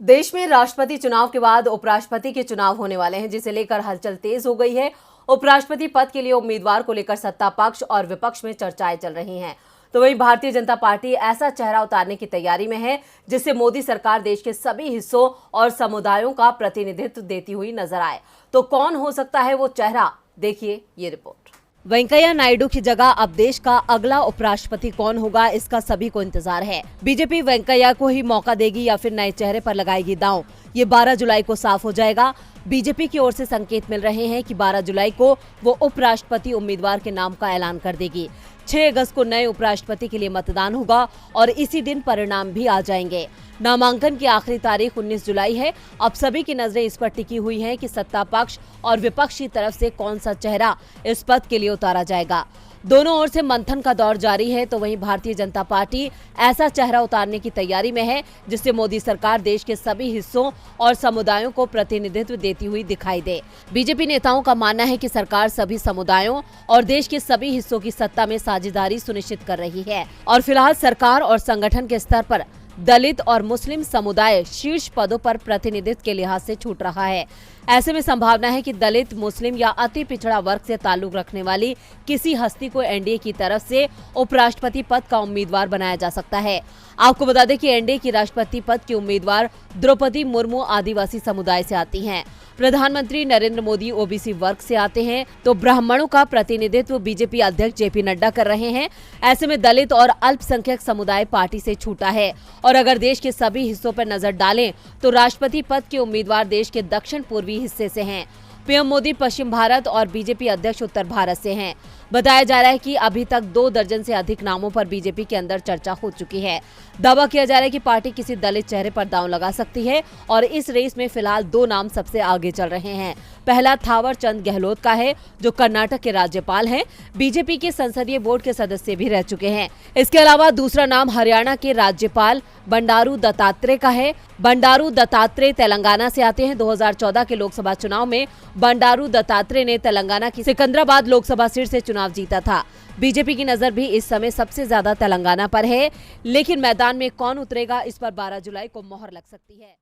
देश में राष्ट्रपति चुनाव के बाद उपराष्ट्रपति के चुनाव होने वाले हैं, जिसे लेकर हलचल तेज हो गई है। उपराष्ट्रपति पद के लिए उम्मीदवार को लेकर सत्ता पक्ष और विपक्ष में चर्चाएं चल रही हैं। तो वहीं भारतीय जनता पार्टी ऐसा चेहरा उतारने की तैयारी में है जिससे मोदी सरकार देश के सभी हिस्सों और समुदायों का प्रतिनिधित्व देती हुई नजर आए। तो कौन हो सकता है वो चेहरा, देखिए ये रिपोर्ट। वेंकैया नायडू की जगह अब देश का अगला उपराष्ट्रपति कौन होगा, इसका सभी को इंतजार है। बीजेपी वेंकैया को ही मौका देगी या फिर नए चेहरे पर लगाएगी दांव, ये 12 जुलाई को साफ हो जाएगा। बीजेपी की ओर से संकेत मिल रहे हैं कि 12 जुलाई को वो उपराष्ट्रपति उम्मीदवार के नाम का ऐलान कर देगी। 6 अगस्त को नए उपराष्ट्रपति के लिए मतदान होगा और इसी दिन परिणाम भी आ जाएंगे। नामांकन की आखिरी तारीख 19 जुलाई है। अब सभी की नजरें इस पर टिकी हुई हैं कि सत्ता पक्ष और विपक्ष की तरफ से कौन सा चेहरा इस पद के लिए उतारा जाएगा। दोनों ओर से मंथन का दौर जारी है। तो वहीं भारतीय जनता पार्टी ऐसा चेहरा उतारने की तैयारी में है जिससे मोदी सरकार देश के सभी हिस्सों और समुदायों को प्रतिनिधित्व देती हुई दिखाई दे। बीजेपी नेताओं का मानना है कि सरकार सभी समुदायों और देश के सभी हिस्सों की सत्ता में साझेदारी सुनिश्चित कर रही है और फिलहाल सरकार और संगठन के स्तर पर दलित और मुस्लिम समुदाय शीर्ष पदों पर प्रतिनिधित्व के लिहाज से छूट रहा है। ऐसे में संभावना है कि दलित, मुस्लिम या अति पिछड़ा वर्ग से ताल्लुक रखने वाली किसी हस्ती को एनडीए की तरफ से उपराष्ट्रपति पद का उम्मीदवार बनाया जा सकता है। आपको बता दें कि एनडीए की राष्ट्रपति पद की उम्मीदवार द्रौपदी मुर्मू आदिवासी समुदाय से आती हैं। प्रधानमंत्री नरेंद्र मोदी ओबीसी वर्ग से आते हैं, तो ब्राह्मणों का प्रतिनिधित्व बीजेपी अध्यक्ष जेपी नड्डा कर रहे हैं। ऐसे में दलित और अल्पसंख्यक समुदाय पार्टी से छूटा है और अगर देश के सभी हिस्सों पर नजर डालें तो राष्ट्रपति पद के उम्मीदवार देश के दक्षिण पूर्वी हिस्से से हैं। पीएम मोदी पश्चिम भारत और बीजेपी अध्यक्ष उत्तर भारत से हैं। बताया जा रहा है कि अभी तक 2 दर्जन से अधिक नामों पर बीजेपी के अंदर चर्चा हो चुकी है। दावा किया जा रहा है कि पार्टी किसी दलित चेहरे पर दांव लगा सकती है और इस रेस में फिलहाल 2 नाम सबसे आगे चल रहे हैं। पहला थावर चंद गहलोत का है, जो कर्नाटक के राज्यपाल हैं, बीजेपी के संसदीय बोर्ड के सदस्य भी रह चुके हैं। इसके अलावा दूसरा नाम हरियाणा के राज्यपाल बंडारू दत्तात्रेय का है। बंडारू दत्तात्रेय तेलंगाना से आते हैं। 2014 के लोकसभा चुनाव में बंडारू दत्तात्रेय ने तेलंगाना की सिकंदराबाद लोकसभा सीट से चुनाव जीता था। बीजेपी की नजर भी इस समय सबसे ज्यादा तेलंगाना पर है, लेकिन मैदान में कौन उतरेगा, इस पर 12 जुलाई को मोहर लग सकती है।